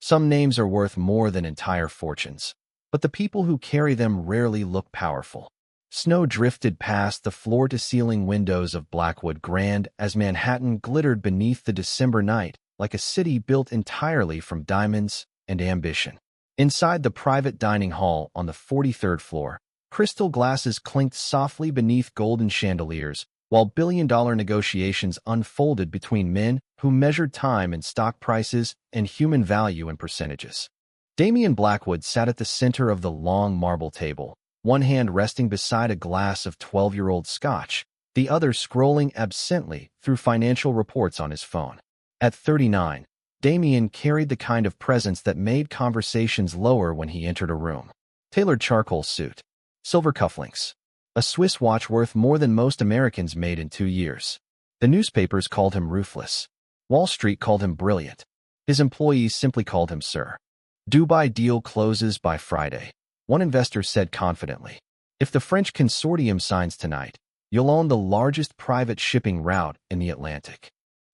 Some names are worth more than entire fortunes, but the people who carry them rarely look powerful. Snow drifted past the floor-to-ceiling windows of Blackwood Grand as Manhattan glittered beneath the December night like a city built entirely from diamonds and ambition. Inside the private dining hall on the 43rd floor, crystal glasses clinked softly beneath golden chandeliers, while billion-dollar negotiations unfolded between men who measured time in stock prices and human value in percentages. Damian Blackwood sat at the center of the long marble table, one hand resting beside a glass of 12-year-old scotch, the other scrolling absently through financial reports on his phone. At 39, Damian carried the kind of presence that made conversations lower when he entered a room. Tailored charcoal suit, silver cufflinks, a Swiss watch worth more than most Americans made in 2 years. The newspapers called him ruthless. Wall Street called him brilliant. His employees simply called him Sir. Dubai deal closes by Friday, one investor said confidently. If the French consortium signs tonight, you'll own the largest private shipping route in the Atlantic.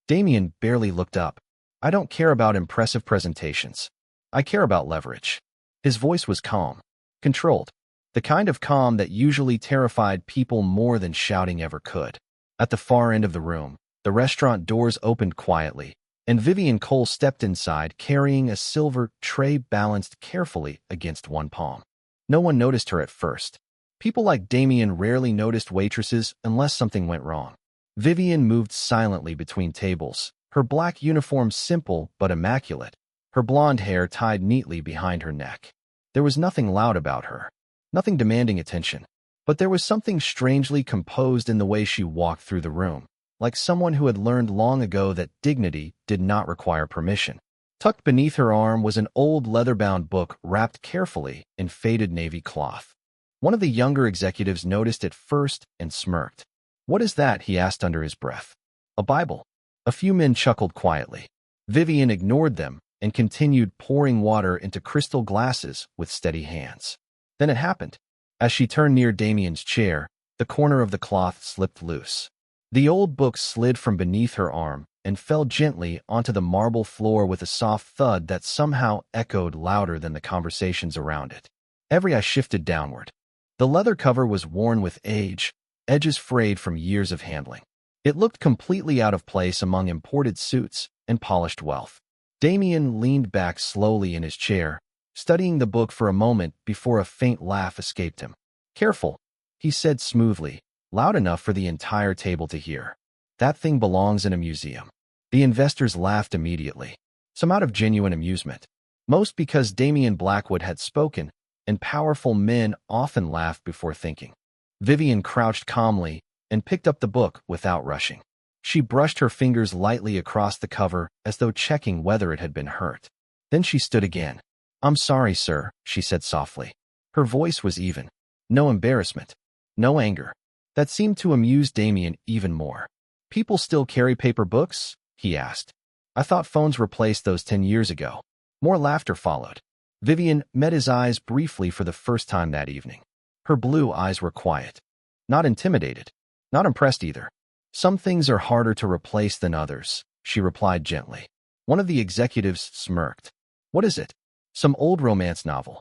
Damian barely looked up. I don't care about impressive presentations. I care about leverage. His voice was calm, controlled, the kind of calm that usually terrified people more than shouting ever could. At the far end of the room, the restaurant doors opened quietly, and Vivian Cole stepped inside carrying a silver tray balanced carefully against one palm. No one noticed her at first. People like Damian rarely noticed waitresses unless something went wrong. Vivian moved silently between tables, her black uniform simple but immaculate, her blonde hair tied neatly behind her neck. There was nothing loud about her, nothing demanding attention, but there was something strangely composed in the way she walked through the room, like someone who had learned long ago that dignity did not require permission. Tucked beneath her arm was an old leather-bound book wrapped carefully in faded navy cloth. One of the younger executives noticed it first and smirked. "What is that?" he asked under his breath. "A Bible." A few men chuckled quietly. Vivian ignored them and continued pouring water into crystal glasses with steady hands. Then it happened. As she turned near Damian's chair, the corner of the cloth slipped loose. The old book slid from beneath her arm and fell gently onto the marble floor with a soft thud that somehow echoed louder than the conversations around it. Every eye shifted downward. The leather cover was worn with age, edges frayed from years of handling. It looked completely out of place among imported suits and polished wealth. Damian leaned back slowly in his chair, studying the book for a moment before a faint laugh escaped him. "Careful," he said smoothly, loud enough for the entire table to hear. "That thing belongs in a museum." The investors laughed immediately, some out of genuine amusement. Most because Damian Blackwood had spoken, and powerful men often laugh before thinking. Vivian crouched calmly and picked up the book without rushing. She brushed her fingers lightly across the cover as though checking whether it had been hurt. Then she stood again. "I'm sorry, sir," she said softly. Her voice was even. No embarrassment. No anger. That seemed to amuse Damian even more. "People still carry paper books?" he asked. "I thought phones replaced those 10 years ago." More laughter followed. Vivian met his eyes briefly for the first time that evening. Her blue eyes were quiet. Not intimidated. Not impressed either. "Some things are harder to replace than others," she replied gently. One of the executives smirked. "What is it?" "Some old romance novel."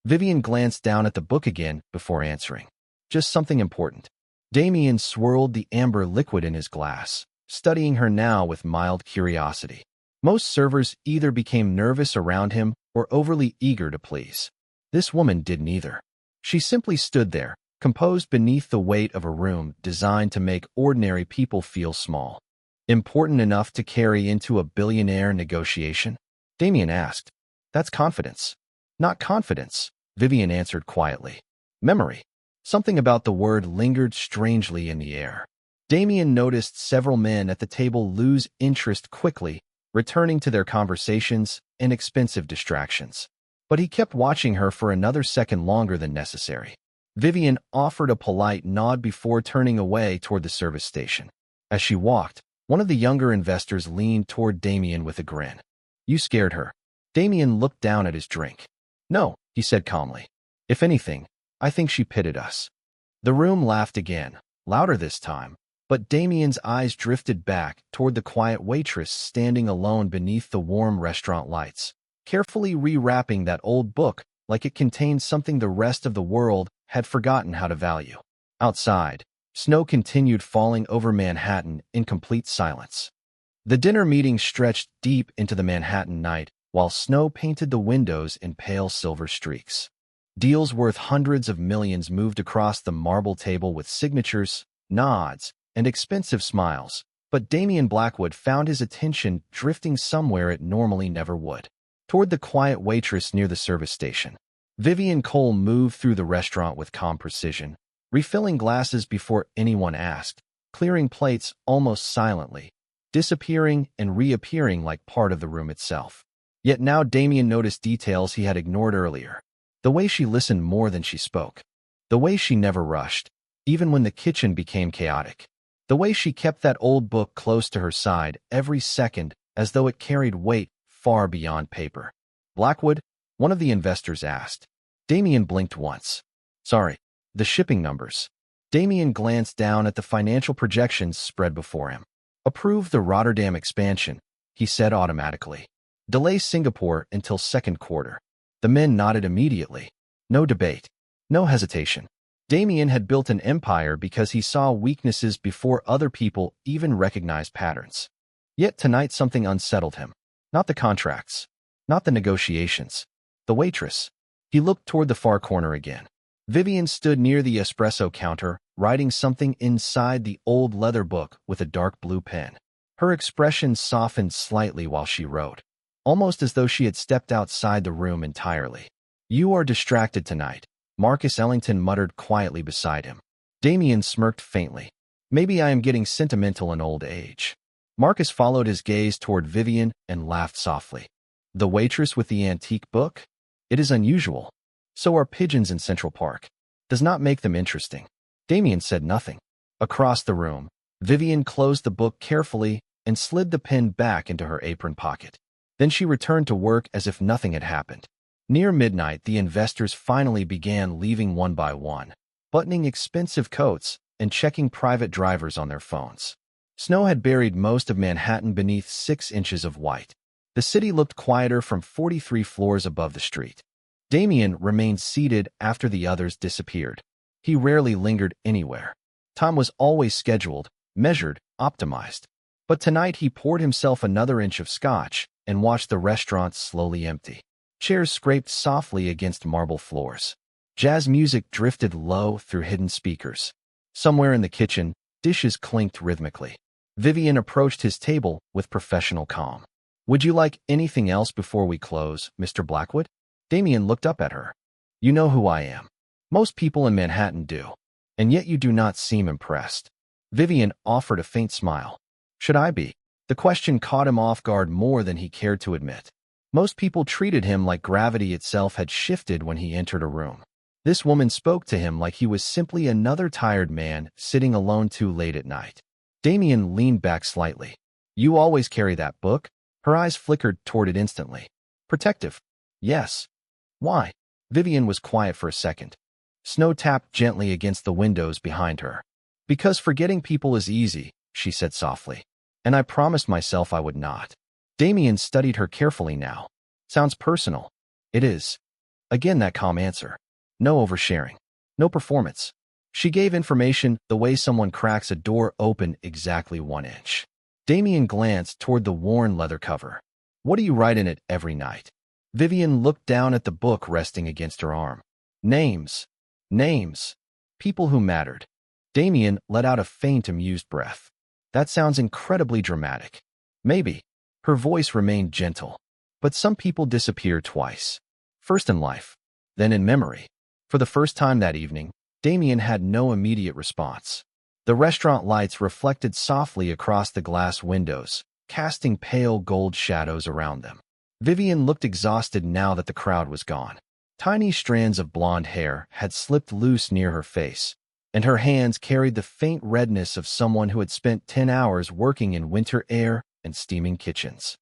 Vivian glanced down at the book again before answering. "Just something important." Damian swirled the amber liquid in his glass, studying her now with mild curiosity. Most servers either became nervous around him or overly eager to please. This woman did neither. She simply stood there, composed beneath the weight of a room designed to make ordinary people feel small. "Important enough to carry into a billionaire negotiation?" Damian asked. "That's confidence." "Not confidence," Vivian answered quietly. "Memory." Something about the word lingered strangely in the air. Damian noticed several men at the table lose interest quickly, returning to their conversations and expensive distractions. But he kept watching her for another second longer than necessary. Vivian offered a polite nod before turning away toward the service station. As she walked, one of the younger investors leaned toward Damian with a grin. "You scared her." Damian looked down at his drink. "No," he said calmly. "If anything, I think she pitted us." The room laughed again, louder this time, but Damian's eyes drifted back toward the quiet waitress standing alone beneath the warm restaurant lights. carefully rewrapping that old book like it contained something the rest of the world had forgotten how to value. Outside, snow continued falling over Manhattan in complete silence. The dinner meeting stretched deep into the Manhattan night, while snow painted the windows in pale silver streaks. Deals worth hundreds of millions moved across the marble table with signatures, nods, and expensive smiles, but Damian Blackwood found his attention drifting somewhere it normally never would. Toward the quiet waitress near the service station. Vivian Cole moved through the restaurant with calm precision, refilling glasses before anyone asked, clearing plates almost silently, disappearing and reappearing like part of the room itself. Yet now Damian noticed details he had ignored earlier. The way she listened more than she spoke. The way she never rushed, even when the kitchen became chaotic. The way she kept that old book close to her side every second as though it carried weight far beyond paper. Blackwood? One of the investors asked. Damian blinked once. Sorry, the shipping numbers. Damian glanced down at the financial projections spread before him. Approve the Rotterdam expansion, he said automatically. Delay Singapore until second quarter. The men nodded immediately. No debate. No hesitation. Damian had built an empire because he saw weaknesses before other people even recognized patterns. Yet tonight something unsettled him. Not the contracts. Not the negotiations. The waitress. He looked toward the far corner again. Vivian stood near the espresso counter, writing something inside the old leather book with a dark blue pen. Her expression softened slightly while she wrote, almost as though she had stepped outside the room entirely. You are distracted tonight, Marcus Ellington muttered quietly beside him. Damian smirked faintly. Maybe I am getting sentimental in old age. Marcus followed his gaze toward Vivian and laughed softly. The waitress with the antique book? It is unusual. So are pigeons in Central Park. Does not make them interesting. Damian said nothing. Across the room, Vivian closed the book carefully and slid the pen back into her apron pocket. Then she returned to work as if nothing had happened. Near midnight, the investors finally began leaving one by one, buttoning expensive coats and checking private drivers on their phones. Snow had buried most of Manhattan beneath 6 inches of white. The city looked quieter from 43 floors above the street. Damian remained seated after the others disappeared. He rarely lingered anywhere. Time was always scheduled, measured, optimized. But tonight he poured himself another inch of scotch and watched the restaurant slowly empty. Chairs scraped softly against marble floors. Jazz music drifted low through hidden speakers. Somewhere in the kitchen, dishes clinked rhythmically. Vivian approached his table with professional calm. Would you like anything else before we close, Mr. Blackwood? Damian looked up at her. You know who I am. Most people in Manhattan do. And yet you do not seem impressed. Vivian offered a faint smile. Should I be? The question caught him off guard more than he cared to admit. Most people treated him like gravity itself had shifted when he entered a room. This woman spoke to him like he was simply another tired man sitting alone too late at night. Damian leaned back slightly. You always carry that book? Her eyes flickered toward it instantly. Protective. Yes. Why? Vivian was quiet for a second. Snow tapped gently against the windows behind her. Because forgetting people is easy, she said softly. And I promised myself I would not. Damian studied her carefully now. Sounds personal. It is. Again that calm answer. No oversharing. No performance. She gave information the way someone cracks a door open exactly 1 inch. Damian glanced toward the worn leather cover. What do you write in it every night? Vivian looked down at the book resting against her arm. Names. Names. People who mattered. Damian let out a faint amused breath. That sounds incredibly dramatic. Maybe. Her voice remained gentle. But some people disappear twice. First in life, then in memory. For the first time that evening, Damian had no immediate response. The restaurant lights reflected softly across the glass windows, casting pale gold shadows around them. Vivian looked exhausted now that the crowd was gone. Tiny strands of blonde hair had slipped loose near her face, and her hands carried the faint redness of someone who had spent 10 hours working in winter air and steaming kitchens.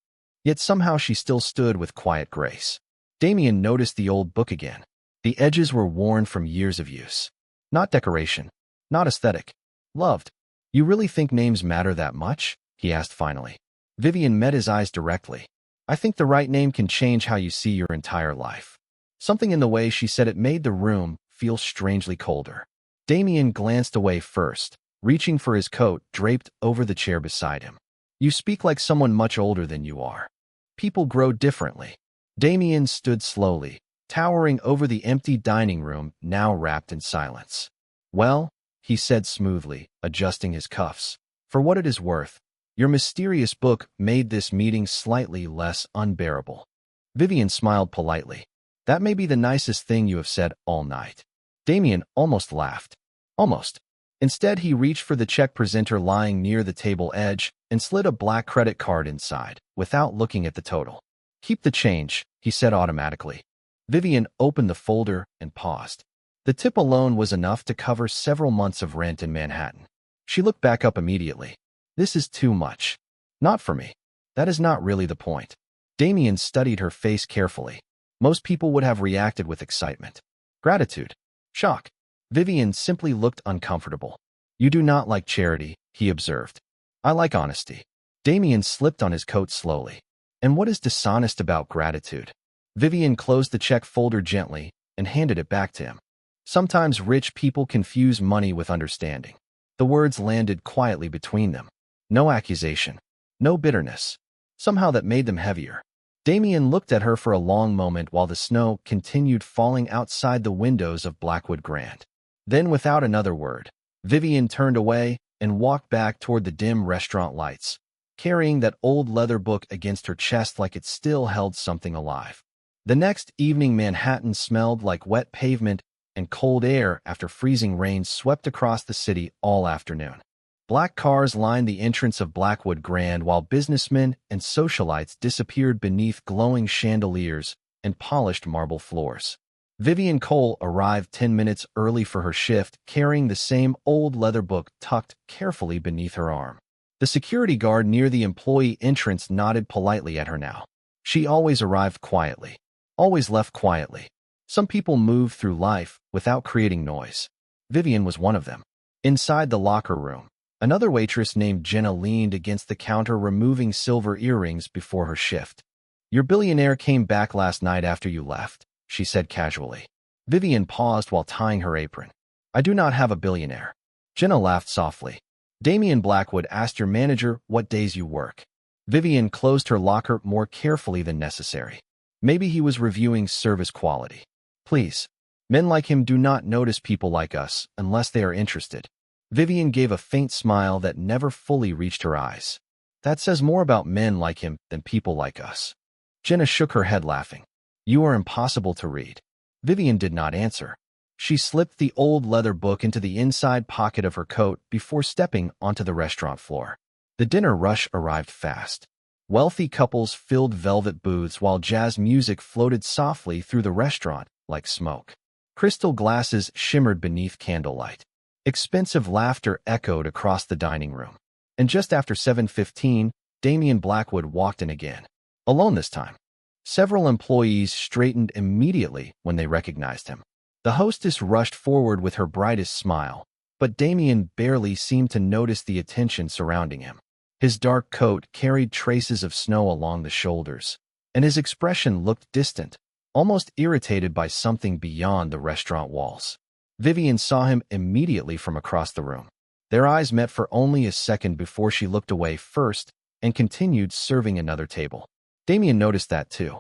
Yet somehow she still stood with quiet grace. Damian noticed the old book again. The edges were worn from years of use. Not decoration. Not aesthetic. Loved. You really think names matter that much? He asked finally. Vivian met his eyes directly. I think the right name can change how you see your entire life. Something in the way she said it made the room feel strangely colder. Damien glanced away first, reaching for his coat draped over the chair beside him. You speak like someone much older than you are. People grow differently. Damien stood slowly, towering over the empty dining room, now wrapped in silence. Well, he said smoothly, adjusting his cuffs. For what it is worth, your mysterious book made this meeting slightly less unbearable. Vivian smiled politely. That may be the nicest thing you have said all night. Damien almost laughed. Almost. Instead, he reached for the check presenter lying near the table edge and slid a black credit card inside, without looking at the total. Keep the change, he said automatically. Vivian opened the folder and paused. The tip alone was enough to cover several months of rent in Manhattan. She looked back up immediately. This is too much. Not for me. That is not really the point. Damien studied her face carefully. Most people would have reacted with excitement. Gratitude. Shock. Vivian simply looked uncomfortable. You do not like charity, he observed. I like honesty. Damien slipped on his coat slowly. And what is dishonest about gratitude? Vivian closed the check folder gently and handed it back to him. Sometimes rich people confuse money with understanding. The words landed quietly between them. No accusation. No bitterness. Somehow that made them heavier. Damien looked at her for a long moment while the snow continued falling outside the windows of Blackwood Grand. Then, without another word, Vivian turned away and walked back toward the dim restaurant lights, carrying that old leather book against her chest like it still held something alive. The next evening, Manhattan smelled like wet pavement and cold air after freezing rain swept across the city all afternoon. Black cars lined the entrance of Blackwood Grand while businessmen and socialites disappeared beneath glowing chandeliers and polished marble floors. Vivian Cole arrived 10 minutes early for her shift, carrying the same old leather book tucked carefully beneath her arm. The security guard near the employee entrance nodded politely at her now. She always arrived quietly, always left quietly. Some people move through life without creating noise. Vivian was one of them. Inside the locker room, another waitress named Jenna leaned against the counter removing silver earrings before her shift. Your billionaire came back last night after you left, she said casually. Vivian paused while tying her apron. I do not have a billionaire. Jenna laughed softly. Damien Blackwood asked your manager what days you work. Vivian closed her locker more carefully than necessary. Maybe he was reviewing service quality. Please. Men like him do not notice people like us unless they are interested. Vivian gave a faint smile that never fully reached her eyes. That says more about men like him than people like us. Jenna shook her head laughing. You are impossible to read. Vivian did not answer. She slipped the old leather book into the inside pocket of her coat before stepping onto the restaurant floor. The dinner rush arrived fast. Wealthy couples filled velvet booths while jazz music floated softly through the restaurant like smoke. Crystal glasses shimmered beneath candlelight. Expensive laughter echoed across the dining room. And just after 7:15, Damien Blackwood walked in again. Alone this time. Several employees straightened immediately when they recognized him. The hostess rushed forward with her brightest smile, but Damien barely seemed to notice the attention surrounding him. His dark coat carried traces of snow along the shoulders, and his expression looked distant, almost irritated by something beyond the restaurant walls. Vivian saw him immediately from across the room. Their eyes met for only a second before she looked away first and continued serving another table. Damien noticed that too.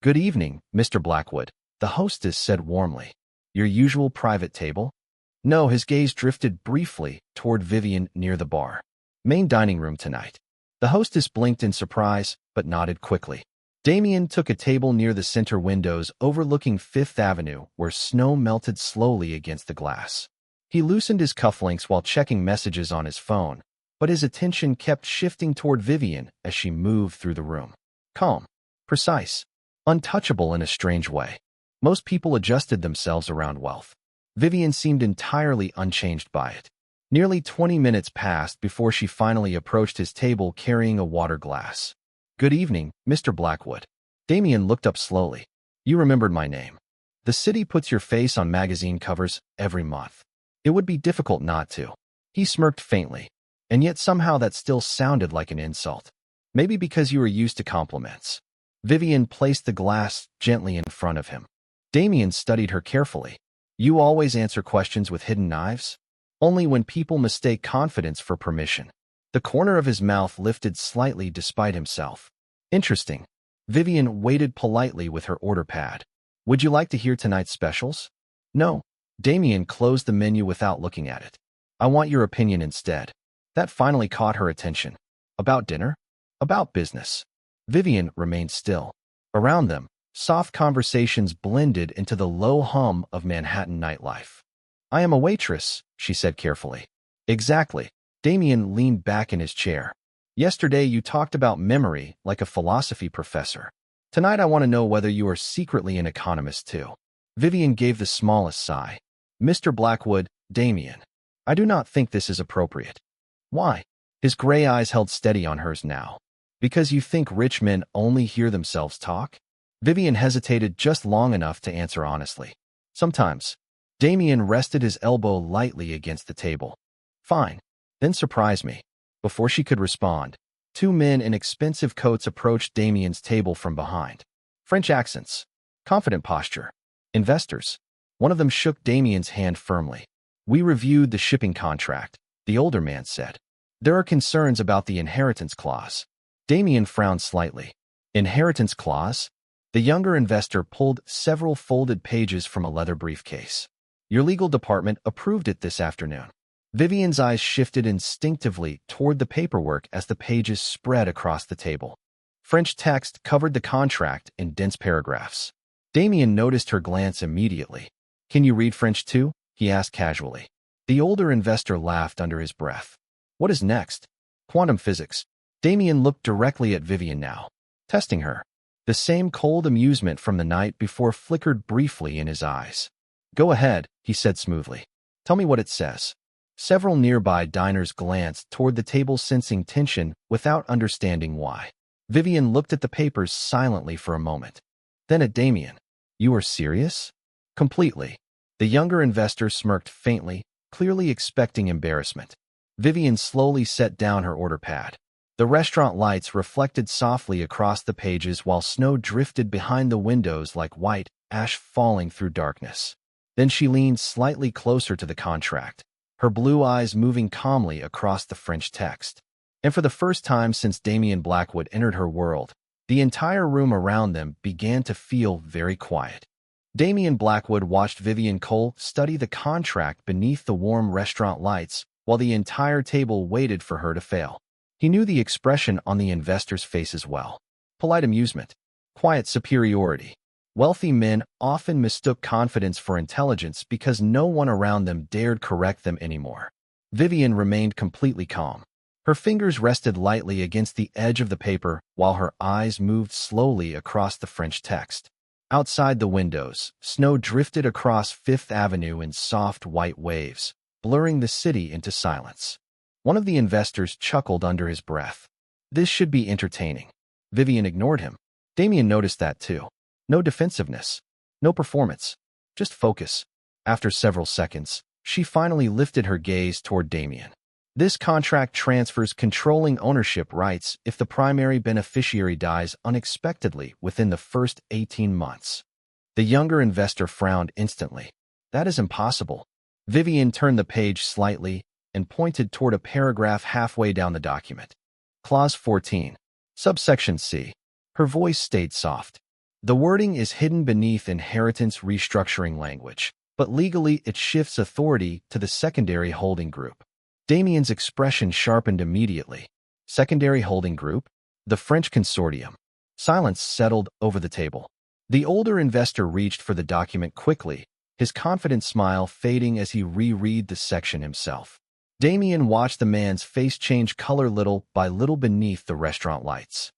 Good evening, Mr. Blackwood, the hostess said warmly. Your usual private table? No, his gaze drifted briefly toward Vivian near the bar. Main dining room tonight. The hostess blinked in surprise, but nodded quickly. Damien took a table near the center windows overlooking Fifth Avenue where snow melted slowly against the glass. He loosened his cufflinks while checking messages on his phone, but his attention kept shifting toward Vivian as she moved through the room. Calm, precise, untouchable in a strange way. Most people adjusted themselves around wealth. Vivian seemed entirely unchanged by it. Nearly 20 minutes passed before she finally approached his table carrying a water glass. Good evening, Mr. Blackwood. Damien looked up slowly. You remembered my name. The city puts your face on magazine covers every month. It would be difficult not to. He smirked faintly, and yet somehow that still sounded like an insult. Maybe because you were used to compliments. Vivian placed the glass gently in front of him. Damien studied her carefully. You always answer questions with hidden knives? Only when people mistake confidence for permission. The corner of his mouth lifted slightly despite himself. Interesting. Vivian waited politely with her order pad. Would you like to hear tonight's specials? No. Damien closed the menu without looking at it. I want your opinion instead. That finally caught her attention. About dinner? About business. Vivian remained still. Around them, soft conversations blended into the low hum of Manhattan nightlife. I am a waitress, she said carefully. Exactly. Damien leaned back in his chair. Yesterday you talked about memory like a philosophy professor. Tonight I want to know whether you are secretly an economist too. Vivian gave the smallest sigh. Mr. Blackwood, Damien. I do not think this is appropriate. Why? His gray eyes held steady on hers now. Because you think rich men only hear themselves talk? Vivian hesitated just long enough to answer honestly. Sometimes. Damien rested his elbow lightly against the table. Fine. Then surprise me. Before she could respond, two men in expensive coats approached Damien's table from behind. French accents. Confident posture. Investors. One of them shook Damien's hand firmly. We reviewed the shipping contract, the older man said. There are concerns about the inheritance clause. Damien frowned slightly. Inheritance clause? The younger investor pulled several folded pages from a leather briefcase. Your legal department approved it this afternoon. Vivian's eyes shifted instinctively toward the paperwork as the pages spread across the table. French text covered the contract in dense paragraphs. Damien noticed her glance immediately. Can you read French too? He asked casually. The older investor laughed under his breath. What is next? Quantum physics. Damien looked directly at Vivian now, testing her. The same cold amusement from the night before flickered briefly in his eyes. Go ahead, he said smoothly. Tell me what it says. Several nearby diners glanced toward the table, sensing tension without understanding why. Vivian looked at the papers silently for a moment. Then at Damien. You are serious? Completely. The younger investor smirked faintly, clearly expecting embarrassment. Vivian slowly set down her order pad. The restaurant lights reflected softly across the pages while snow drifted behind the windows like white ash falling through darkness. Then she leaned slightly closer to the contract, her blue eyes moving calmly across the French text. And for the first time since Damien Blackwood entered her world, the entire room around them began to feel very quiet. Damien Blackwood watched Vivian Cole study the contract beneath the warm restaurant lights while the entire table waited for her to fail. He knew the expression on the investors' faces well. Polite amusement. Quiet superiority. Wealthy men often mistook confidence for intelligence because no one around them dared correct them anymore. Vivian remained completely calm. Her fingers rested lightly against the edge of the paper while her eyes moved slowly across the French text. Outside the windows, snow drifted across Fifth Avenue in soft white waves, blurring the city into silence. One of the investors chuckled under his breath. This should be entertaining. Vivian ignored him. Damien noticed that too. No defensiveness. No performance. Just focus. After several seconds, she finally lifted her gaze toward Damien. This contract transfers controlling ownership rights if the primary beneficiary dies unexpectedly within the first 18 months. The younger investor frowned instantly. That is impossible. Vivian turned the page slightly and pointed toward a paragraph halfway down the document. Clause 14. Subsection C. Her voice stayed soft. The wording is hidden beneath inheritance restructuring language, but legally it shifts authority to the secondary holding group. Damien's expression sharpened immediately. Secondary holding group? The French consortium. Silence settled over the table. The older investor reached for the document quickly, his confident smile fading as he reread the section himself. Damien watched the man's face change color little by little beneath the restaurant lights.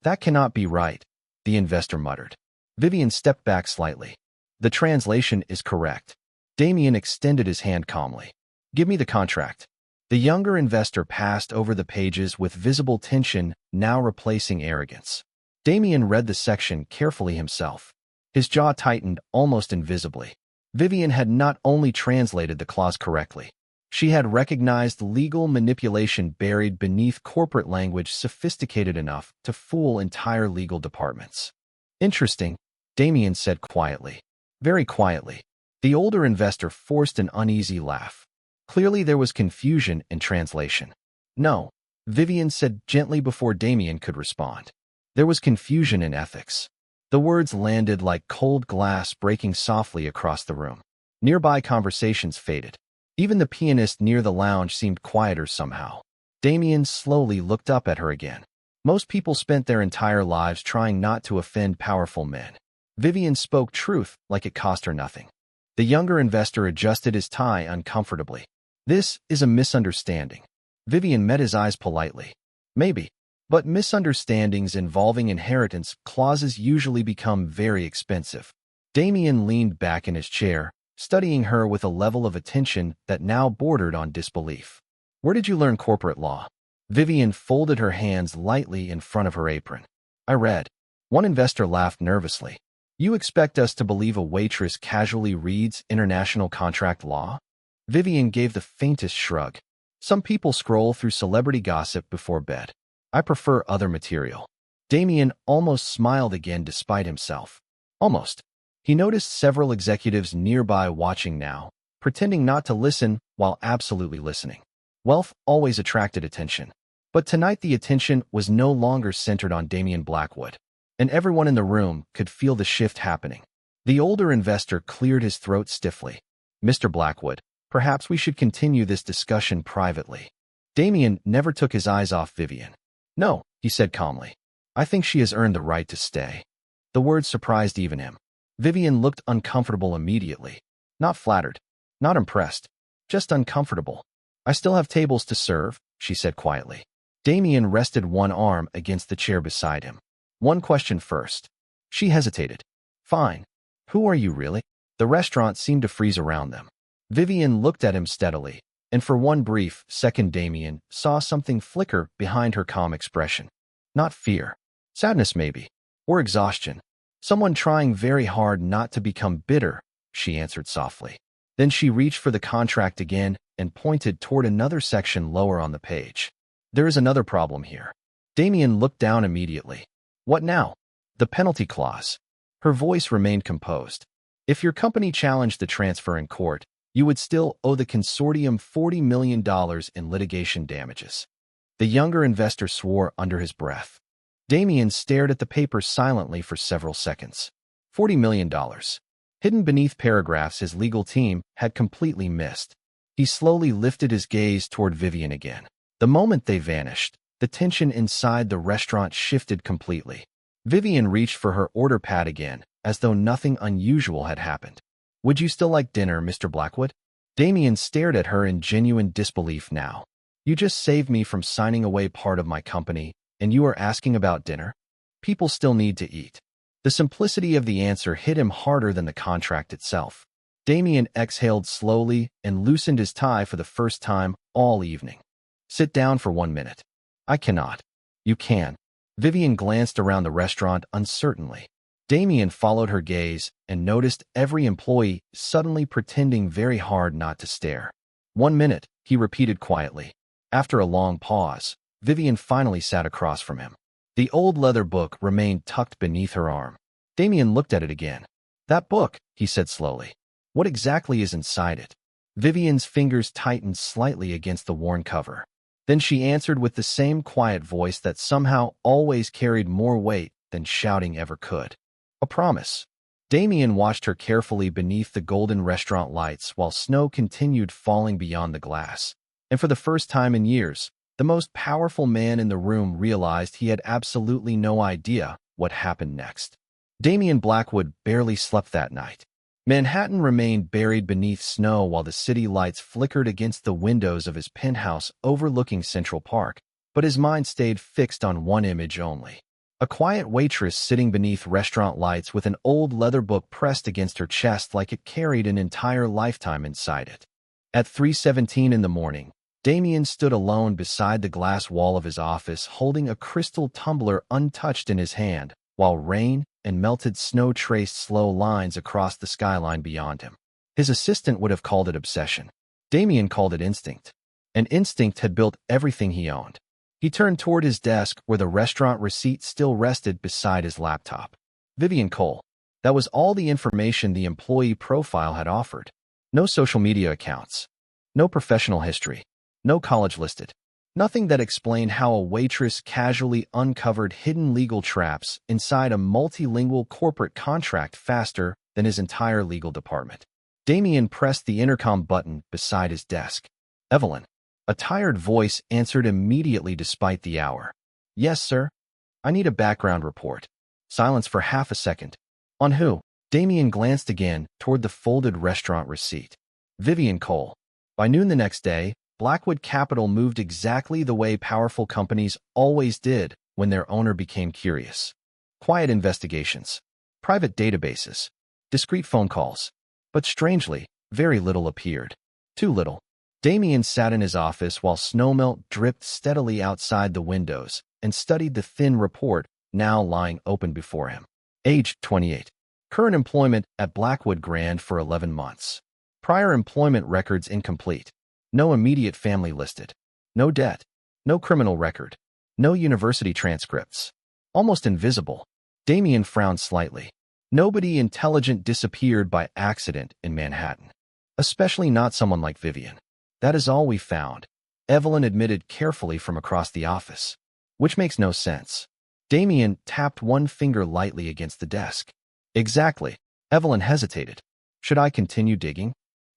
That cannot be right, the investor muttered. Vivian stepped back slightly. The translation is correct. Damien extended his hand calmly. Give me the contract. The younger investor passed over the pages with visible tension, now replacing arrogance. Damien read the section carefully himself. His jaw tightened almost invisibly. Vivian had not only translated the clause correctly, She had recognized legal manipulation buried beneath corporate language sophisticated enough to fool entire legal departments. Interesting, Damien said quietly. Very quietly. The older investor forced an uneasy laugh. Clearly there was confusion in translation. No, Vivian said gently before Damien could respond. There was confusion in ethics. The words landed like cold glass breaking softly across the room. Nearby conversations faded. Even the pianist near the lounge seemed quieter somehow. Damien slowly looked up at her again. Most people spent their entire lives trying not to offend powerful men. Vivian spoke truth like it cost her nothing. The younger investor adjusted his tie uncomfortably. This is a misunderstanding. Vivian met his eyes politely. Maybe. But misunderstandings involving inheritance clauses usually become very expensive. Damien leaned back in his chair, studying her with a level of attention that now bordered on disbelief. Where did you learn corporate law? Vivian folded her hands lightly in front of her apron. I read. One investor laughed nervously. You expect us to believe a waitress casually reads international contract law? Vivian gave the faintest shrug. Some people scroll through celebrity gossip before bed. I prefer other material. Damien almost smiled again despite himself. Almost. He noticed several executives nearby watching now, pretending not to listen while absolutely listening. Wealth always attracted attention. But tonight the attention was no longer centered on Damien Blackwood, and everyone in the room could feel the shift happening. The older investor cleared his throat stiffly. Mr. Blackwood, perhaps we should continue this discussion privately. Damien never took his eyes off Vivian. No, he said calmly. I think she has earned the right to stay. The words surprised even him. Vivian looked uncomfortable immediately. Not flattered. Not impressed. Just uncomfortable. I still have tables to serve, she said quietly. Damien rested one arm against the chair beside him. One question first. She hesitated. Fine. Who are you really? The restaurant seemed to freeze around them. Vivian looked at him steadily, and for one brief second Damien saw something flicker behind her calm expression. Not fear. Sadness maybe. Or exhaustion. Someone trying very hard not to become bitter, she answered softly. Then she reached for the contract again and pointed toward another section lower on the page. There is another problem here. Damien looked down immediately. What now? The penalty clause. Her voice remained composed. If your company challenged the transfer in court, you would still owe the consortium $40 million in litigation damages. The younger investor swore under his breath. Damien stared at the paper silently for several seconds. $40 million. Hidden beneath paragraphs his legal team had completely missed. He slowly lifted his gaze toward Vivian again. The moment they vanished, the tension inside the restaurant shifted completely. Vivian reached for her order pad again, as though nothing unusual had happened. Would you still like dinner, Mr. Blackwood? Damien stared at her in genuine disbelief now. You just saved me from signing away part of my company, and you are asking about dinner? People still need to eat. The simplicity of the answer hit him harder than the contract itself. Damien exhaled slowly and loosened his tie for the first time all evening. Sit down for 1 minute. I cannot. You can. Vivian glanced around the restaurant uncertainly. Damien followed her gaze and noticed every employee suddenly pretending very hard not to stare. 1 minute, he repeated quietly. After a long pause, Vivian finally sat across from him. The old leather book remained tucked beneath her arm. Damien looked at it again. That book, he said slowly. What exactly is inside it? Vivian's fingers tightened slightly against the worn cover. Then she answered with the same quiet voice that somehow always carried more weight than shouting ever could. A promise. Damien watched her carefully beneath the golden restaurant lights while snow continued falling beyond the glass. And for the first time in years, the most powerful man in the room realized he had absolutely no idea what happened next. Damien Blackwood barely slept that night. Manhattan remained buried beneath snow while the city lights flickered against the windows of his penthouse overlooking Central Park, but his mind stayed fixed on one image only. A quiet waitress sitting beneath restaurant lights with an old leather book pressed against her chest like it carried an entire lifetime inside it. At 3:17 in the morning, Damien stood alone beside the glass wall of his office holding a crystal tumbler untouched in his hand, while rain and melted snow traced slow lines across the skyline beyond him. His assistant would have called it obsession. Damien called it instinct. And instinct had built everything he owned. He turned toward his desk where the restaurant receipt still rested beside his laptop. Vivian Cole. That was all the information the employee profile had offered. No social media accounts. No professional history. No college listed. Nothing that explained how a waitress casually uncovered hidden legal traps inside a multilingual corporate contract faster than his entire legal department. Damien pressed the intercom button beside his desk. Evelyn. A tired voice answered immediately despite the hour. Yes, sir. I need a background report. Silence for half a second. On who? Damien glanced again toward the folded restaurant receipt. Vivian Cole. By noon the next day, Blackwood Capital moved exactly the way powerful companies always did when their owner became curious. Quiet investigations. Private databases. Discreet phone calls. But strangely, very little appeared. Too little. Damien sat in his office while snowmelt dripped steadily outside the windows and studied the thin report now lying open before him. Age 28. Current employment at Blackwood Grand for 11 months. Prior employment records incomplete. No immediate family listed. No debt. No criminal record. No university transcripts. Almost invisible. Damien frowned slightly. Nobody intelligent disappeared by accident in Manhattan. Especially not someone like Vivian. That is all we found, Evelyn admitted carefully from across the office. Which makes no sense. Damien tapped one finger lightly against the desk. Exactly. Evelyn hesitated. Should I continue digging?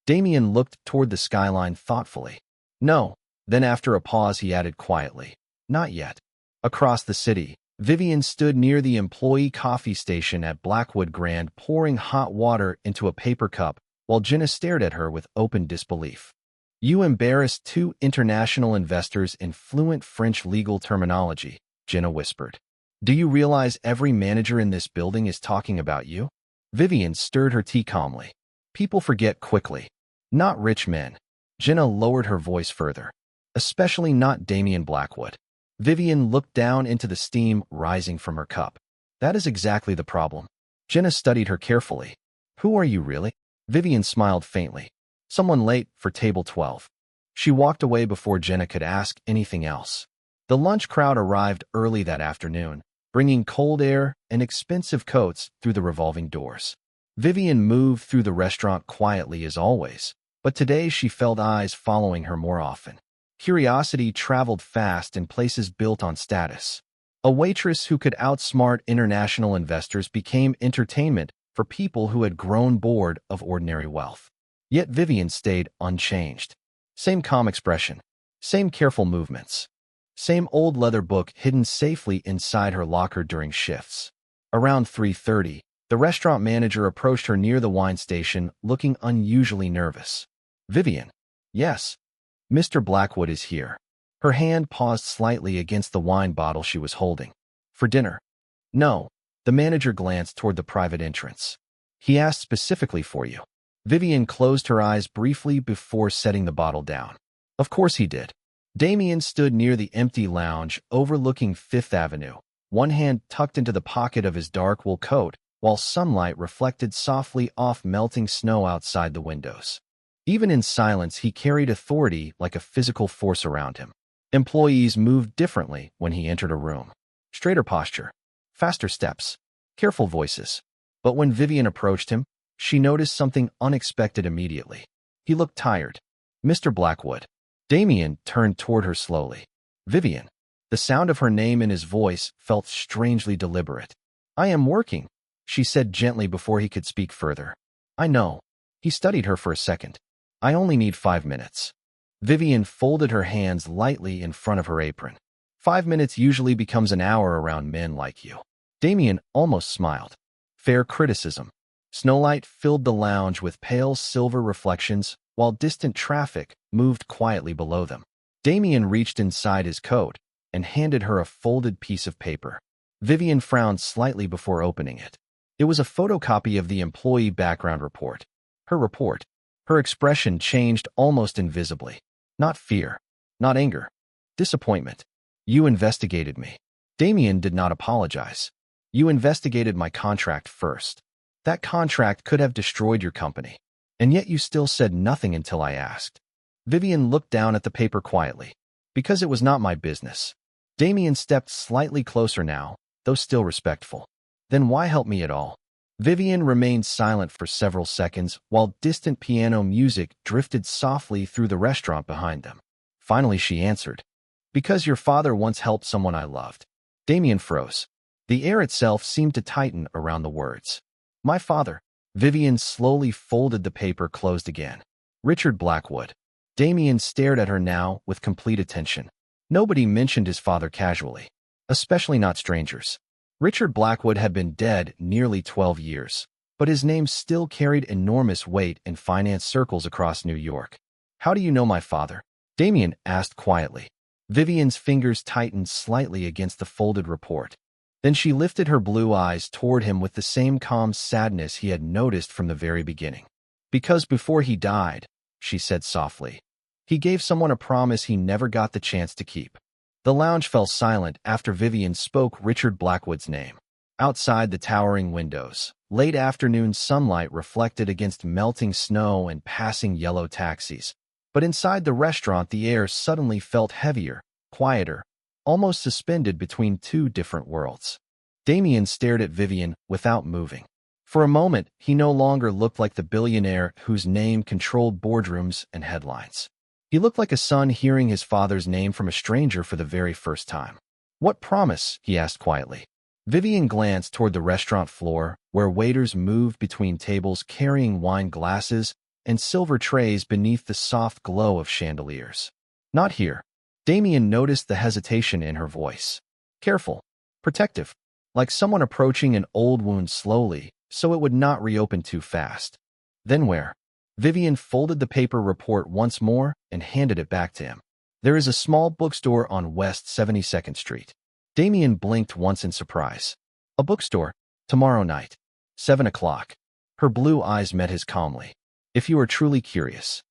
Damien looked toward the skyline thoughtfully. No. Then after a pause he added quietly. Not yet. Across the city, Vivian stood near the employee coffee station at Blackwood Grand pouring hot water into a paper cup while Jenna stared at her with open disbelief. You embarrassed two international investors in fluent French legal terminology, Jenna whispered. Do you realize every manager in this building is talking about you? Vivian stirred her tea calmly. People forget quickly. Not rich men. Jenna lowered her voice further. Especially not Damien Blackwood. Vivian looked down into the steam rising from her cup. That is exactly the problem. Jenna studied her carefully. Who are you really? Vivian smiled faintly. Someone late for table 12. She walked away before Jenna could ask anything else. The lunch crowd arrived early that afternoon, bringing cold air and expensive coats through the revolving doors. Vivian moved through the restaurant quietly as always, but today she felt eyes following her more often. Curiosity traveled fast in places built on status. A waitress who could outsmart international investors became entertainment for people who had grown bored of ordinary wealth. Yet Vivian stayed unchanged. Same calm expression, same careful movements, same old leather book hidden safely inside her locker during shifts. Around 3:30, the restaurant manager approached her near the wine station, looking unusually nervous. Vivian. Yes. Mr. Blackwood is here. Her hand paused slightly against the wine bottle she was holding. For dinner? No. The manager glanced toward the private entrance. He asked specifically for you. Vivian closed her eyes briefly before setting the bottle down. Of course he did. Damien stood near the empty lounge overlooking Fifth Avenue, one hand tucked into the pocket of his dark wool coat, while sunlight reflected softly off melting snow outside the windows. Even in silence, he carried authority like a physical force around him. Employees moved differently when he entered a room. Straighter posture, faster steps, careful voices. But when Vivian approached him, she noticed something unexpected immediately. He looked tired. Mr. Blackwood. Damien turned toward her slowly. Vivian. The sound of her name in his voice felt strangely deliberate. I am working, she said gently before he could speak further. I know. He studied her for a second. I only need 5 minutes. Vivian folded her hands lightly in front of her apron. 5 minutes usually becomes an hour around men like you. Damien almost smiled. Fair criticism. Snowlight filled the lounge with pale silver reflections, while distant traffic moved quietly below them. Damien reached inside his coat and handed her a folded piece of paper. Vivian frowned slightly before opening it. It was a photocopy of the employee background report. Her report. Her expression changed almost invisibly. Not fear. Not anger. Disappointment. You investigated me. Damien did not apologize. You investigated my contract first. That contract could have destroyed your company. And yet you still said nothing until I asked. Vivian looked down at the paper quietly. Because it was not my business. Damien stepped slightly closer now, though still respectful. Then why help me at all? Vivian remained silent for several seconds while distant piano music drifted softly through the restaurant behind them. Finally she answered. Because your father once helped someone I loved. Damien froze. The air itself seemed to tighten around the words. My father. Vivian slowly folded the paper closed again. Richard Blackwood. Damien stared at her now with complete attention. Nobody mentioned his father casually. Especially not strangers. Richard Blackwood had been dead nearly 12 years, but his name still carried enormous weight in finance circles across New York. How do you know my father? Damien asked quietly. Vivian's fingers tightened slightly against the folded report. Then she lifted her blue eyes toward him with the same calm sadness he had noticed from the very beginning. Because before he died, she said softly, he gave someone a promise he never got the chance to keep. The lounge fell silent after Vivian spoke Richard Blackwood's name. Outside the towering windows, late afternoon sunlight reflected against melting snow and passing yellow taxis. But inside the restaurant the air suddenly felt heavier, quieter, almost suspended between two different worlds. Damien stared at Vivian without moving. For a moment, he no longer looked like the billionaire whose name controlled boardrooms and headlines. He looked like a son hearing his father's name from a stranger for the very first time. What promise? He asked quietly. Vivian glanced toward the restaurant floor, where waiters moved between tables carrying wine glasses and silver trays beneath the soft glow of chandeliers. Not here. Damien noticed the hesitation in her voice. Careful. Protective. Like someone approaching an old wound slowly, so it would not reopen too fast. Then where? Vivian folded the paper report once more and handed it back to him. There is a small bookstore on West 72nd Street. Damien blinked once in surprise. A bookstore? Tomorrow night. 7 o'clock. Her blue eyes met his calmly. If you are truly curious.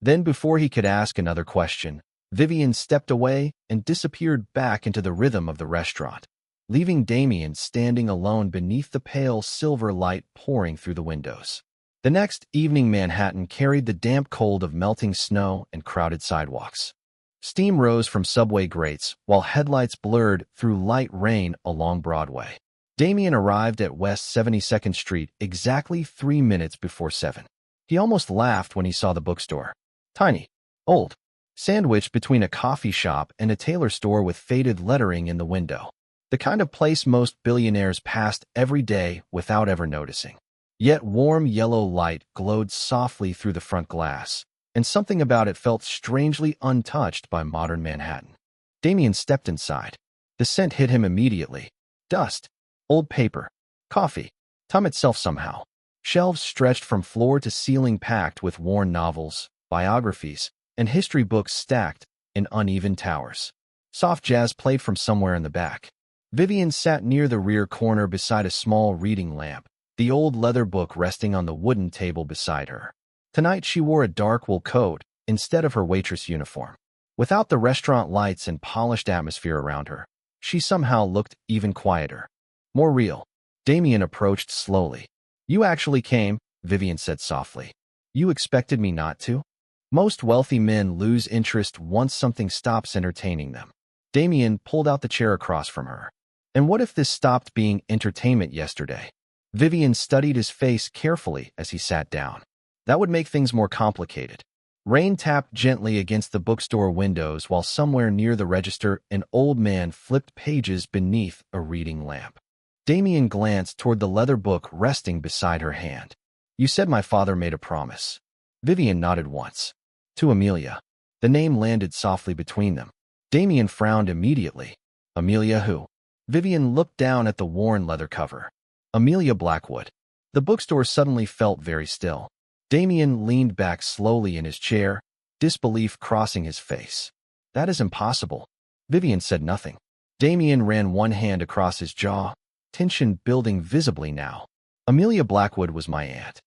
Then before he could ask another question, Vivian stepped away and disappeared back into the rhythm of the restaurant, leaving Damien standing alone beneath the pale silver light pouring through the windows. The next evening Manhattan carried the damp cold of melting snow and crowded sidewalks. Steam rose from subway grates while headlights blurred through light rain along Broadway. Damien arrived at West 72nd Street exactly 3 minutes before 7. He almost laughed when he saw the bookstore. Tiny, old, sandwiched between a coffee shop and a tailor store with faded lettering in the window. The kind of place most billionaires passed every day without ever noticing. Yet warm yellow light glowed softly through the front glass, and something about it felt strangely untouched by modern Manhattan. Damien stepped inside. The scent hit him immediately. Dust, old paper, coffee, time itself somehow. Shelves stretched from floor to ceiling packed with worn novels, biographies, and history books stacked in uneven towers. Soft jazz played from somewhere in the back. Vivian sat near the rear corner beside a small reading lamp, the old leather book resting on the wooden table beside her. Tonight she wore a dark wool coat instead of her waitress uniform. Without the restaurant lights and polished atmosphere around her, she somehow looked even quieter. More real. Damien approached slowly. You actually came, Vivian said softly. You expected me not to? Most wealthy men lose interest once something stops entertaining them. Damien pulled out the chair across from her. And what if this stopped being entertainment yesterday? Vivian studied his face carefully as he sat down. That would make things more complicated. Rain tapped gently against the bookstore windows while somewhere near the register an old man flipped pages beneath a reading lamp. Damien glanced toward the leather book resting beside her hand. You said my father made a promise. Vivian nodded once. To Amelia. The name landed softly between them. Damien frowned immediately. Amelia who? Vivian looked down at the worn leather cover. Amelia Blackwood. The bookstore suddenly felt very still. Damien leaned back slowly in his chair, disbelief crossing his face. That is impossible. Vivian said nothing. Damien ran one hand across his jaw, tension building visibly now. Amelia Blackwood was my aunt.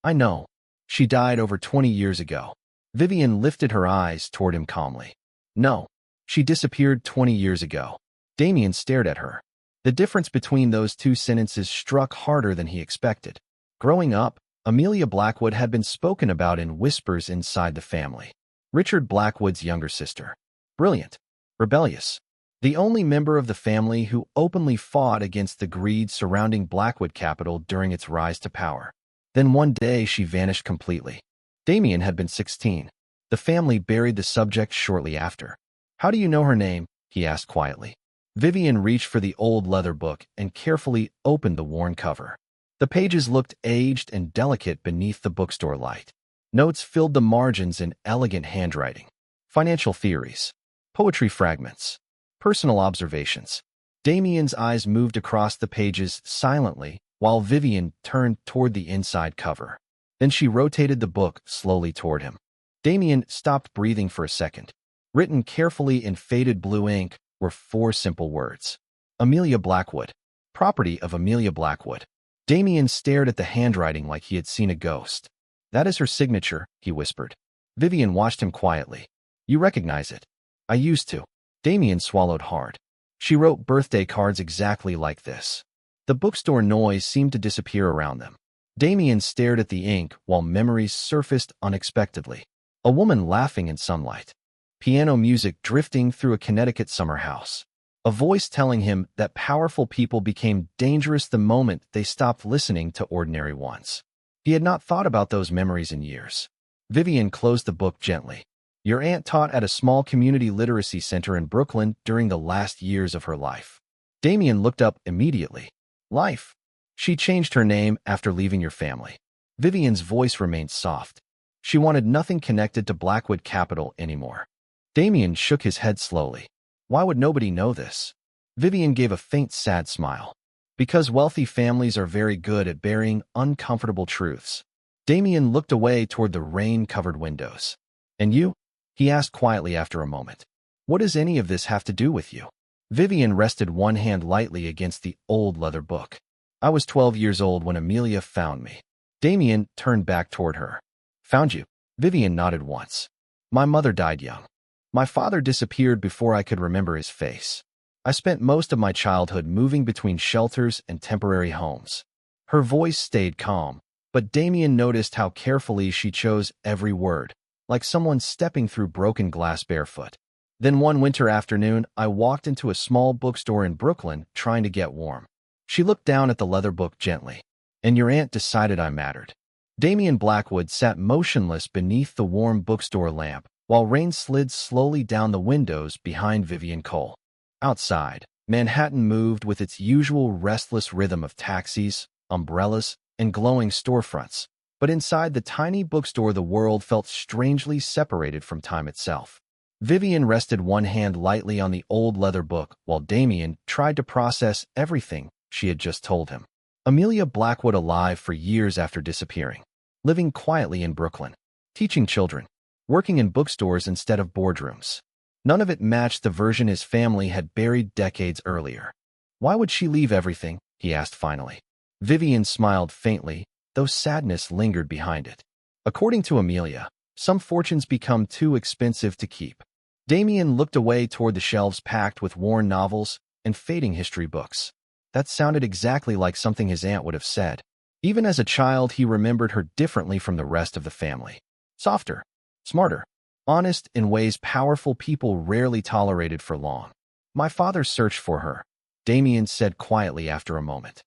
I know. She died over 20 years ago. Vivian lifted her eyes toward him calmly. No. She disappeared 20 years ago. Damien stared at her. The difference between those two sentences struck harder than he expected. Growing up, Amelia Blackwood had been spoken about in whispers inside the family. Richard Blackwood's younger sister. Brilliant. Rebellious. The only member of the family who openly fought against the greed surrounding Blackwood Capital during its rise to power. Then one day she vanished completely. Damien had been 16. The family buried the subject shortly after. How do you know her name? He asked quietly. Vivian reached for the old leather book and carefully opened the worn cover. The pages looked aged and delicate beneath the bookstore light. Notes filled the margins in elegant handwriting. Financial theories, poetry fragments, personal observations. Damien's eyes moved across the pages silently while Vivian turned toward the inside cover. Then she rotated the book slowly toward him. Damien stopped breathing for a second. Written carefully in faded blue ink were 4 simple words. Amelia Blackwood. Property of Amelia Blackwood. Damien stared at the handwriting like he had seen a ghost. That is her signature, he whispered. Vivian watched him quietly. You recognize it? I used to. Damien swallowed hard. She wrote birthday cards exactly like this. The bookstore noise seemed to disappear around them. Damien stared at the ink while memories surfaced unexpectedly. A woman laughing in sunlight. Piano music drifting through a Connecticut summer house. A voice telling him that powerful people became dangerous the moment they stopped listening to ordinary ones. He had not thought about those memories in years. Vivian closed the book gently. Your aunt taught at a small community literacy center in Brooklyn during the last years of her life. Damien looked up immediately. Life. She changed her name after leaving your family. Vivian's voice remained soft. She wanted nothing connected to Blackwood Capital anymore. Damien shook his head slowly. Why would nobody know this? Vivian gave a faint, sad smile. Because wealthy families are very good at burying uncomfortable truths. Damien looked away toward the rain-covered windows. And you? He asked quietly after a moment. What does any of this have to do with you? Vivian rested one hand lightly against the old leather book. I was 12 years old when Amelia found me. Damien turned back toward her. Found you? Vivian nodded once. My mother died young. My father disappeared before I could remember his face. I spent most of my childhood moving between shelters and temporary homes. Her voice stayed calm, but Damien noticed how carefully she chose every word, like someone stepping through broken glass barefoot. Then one winter afternoon, I walked into a small bookstore in Brooklyn trying to get warm. She looked down at the leather book gently. And your aunt decided I mattered. Damien Blackwood sat motionless beneath the warm bookstore lamp, while rain slid slowly down the windows behind Vivian Cole. Outside, Manhattan moved with its usual restless rhythm of taxis, umbrellas, and glowing storefronts. But inside the tiny bookstore, the world felt strangely separated from time itself. Vivian rested one hand lightly on the old leather book while Damien tried to process everything she had just told him. Amelia Blackwood alive for years after disappearing. Living quietly in Brooklyn. Teaching children. Working in bookstores instead of boardrooms. None of it matched the version his family had buried decades earlier. Why would she leave everything? He asked finally. Vivian smiled faintly, though sadness lingered behind it. According to Amelia, some fortunes become too expensive to keep. Damien looked away toward the shelves packed with worn novels and fading history books. That sounded exactly like something his aunt would have said. Even as a child, he remembered her differently from the rest of the family. Softer, smarter, honest in ways powerful people rarely tolerated for long. My father searched for her, Damien said quietly after a moment.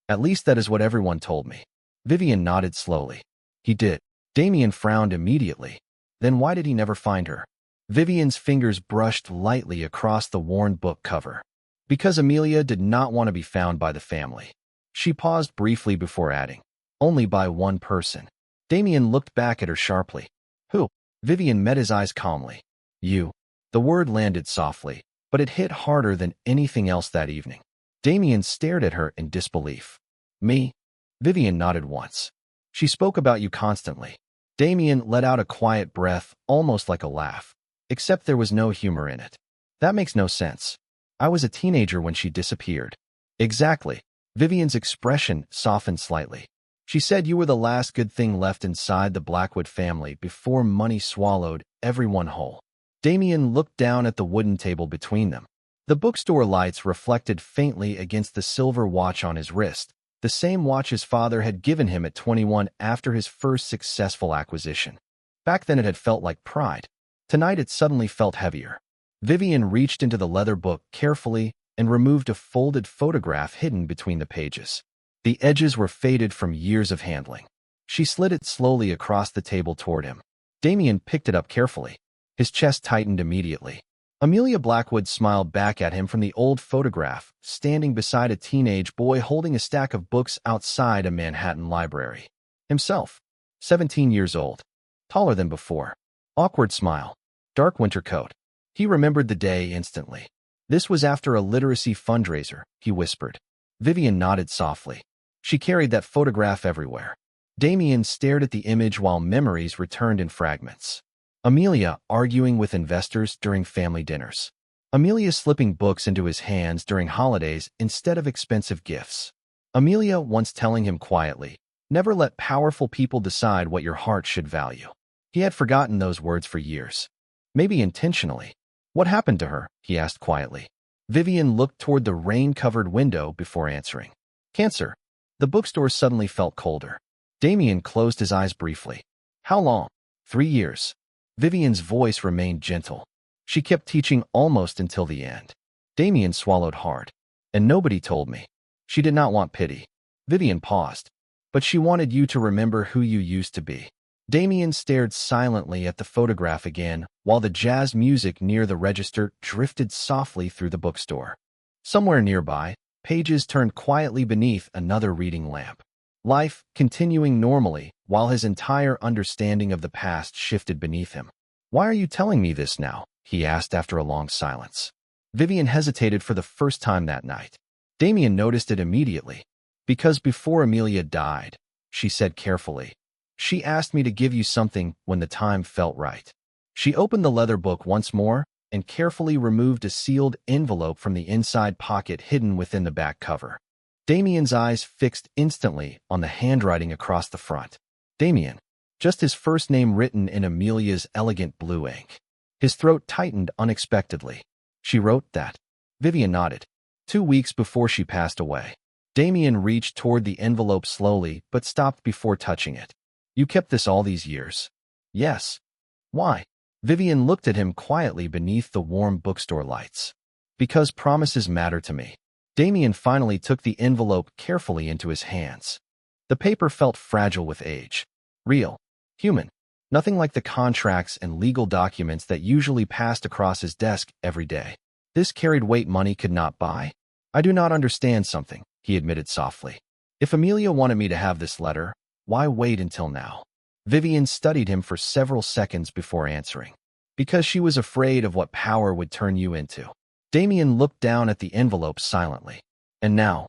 At least that is what everyone told me. Vivian nodded slowly. He did. Damien frowned immediately. Then why did he never find her? Vivian's fingers brushed lightly across the worn book cover. Because Amelia did not want to be found by the family. She paused briefly before adding, only by one person. Damien looked back at her sharply. Who? Vivian met his eyes calmly. You. The word landed softly, but it hit harder than anything else that evening. Damien stared at her in disbelief. Me? Vivian nodded once. She spoke about you constantly. Damien let out a quiet breath, almost like a laugh. Except there was no humor in it. That makes no sense. I was a teenager when she disappeared. Exactly. Vivian's expression softened slightly. She said you were the last good thing left inside the Blackwood family before money swallowed everyone whole. Damien looked down at the wooden table between them. The bookstore lights reflected faintly against the silver watch on his wrist, the same watch his father had given him at 21 after his first successful acquisition. Back then it had felt like pride. Tonight it suddenly felt heavier. Vivian reached into the leather book carefully and removed a folded photograph hidden between the pages. The edges were faded from years of handling. She slid it slowly across the table toward him. Damien picked it up carefully. His chest tightened immediately. Amelia Blackwood smiled back at him from the old photograph, standing beside a teenage boy holding a stack of books outside a Manhattan library. Himself, 17 years old, taller than before. Awkward smile. Dark winter coat. He remembered the day instantly. This was after a literacy fundraiser, he whispered. Vivian nodded softly. She carried that photograph everywhere. Damien stared at the image while memories returned in fragments. Amelia arguing with investors during family dinners. Amelia slipping books into his hands during holidays instead of expensive gifts. Amelia once telling him quietly, "Never let powerful people decide what your heart should value." He had forgotten those words for years. Maybe intentionally. What happened to her? He asked quietly. Vivian looked toward the rain-covered window before answering. Cancer. The bookstore suddenly felt colder. Damien closed his eyes briefly. How long? 3 years. Vivian's voice remained gentle. She kept teaching almost until the end. Damien swallowed hard. And nobody told me. She did not want pity. Vivian paused. But she wanted you to remember who you used to be. Damien stared silently at the photograph again, while the jazz music near the register drifted softly through the bookstore. Somewhere nearby, pages turned quietly beneath another reading lamp. Life continuing normally, while his entire understanding of the past shifted beneath him. Why are you telling me this now? He asked after a long silence. Vivian hesitated for the first time that night. Damien noticed it immediately. Because before Amelia died, she said carefully, she asked me to give you something when the time felt right. She opened the leather book once more and carefully removed a sealed envelope from the inside pocket hidden within the back cover. Damien's eyes fixed instantly on the handwriting across the front. Damien. Just his first name written in Amelia's elegant blue ink. His throat tightened unexpectedly. She wrote that. Vivian nodded. 2 weeks before she passed away. Damien reached toward the envelope slowly but stopped before touching it. You kept this all these years? Yes. Why? Vivian looked at him quietly beneath the warm bookstore lights. Because promises matter to me. Damien finally took the envelope carefully into his hands. The paper felt fragile with age. Real. Human. Nothing like the contracts and legal documents that usually passed across his desk every day. This carried weight money could not buy. I do not understand something, he admitted softly. If Amelia wanted me to have this letter, why wait until now? Vivian studied him for several seconds before answering. Because she was afraid of what power would turn you into. Damien looked down at the envelope silently. And now,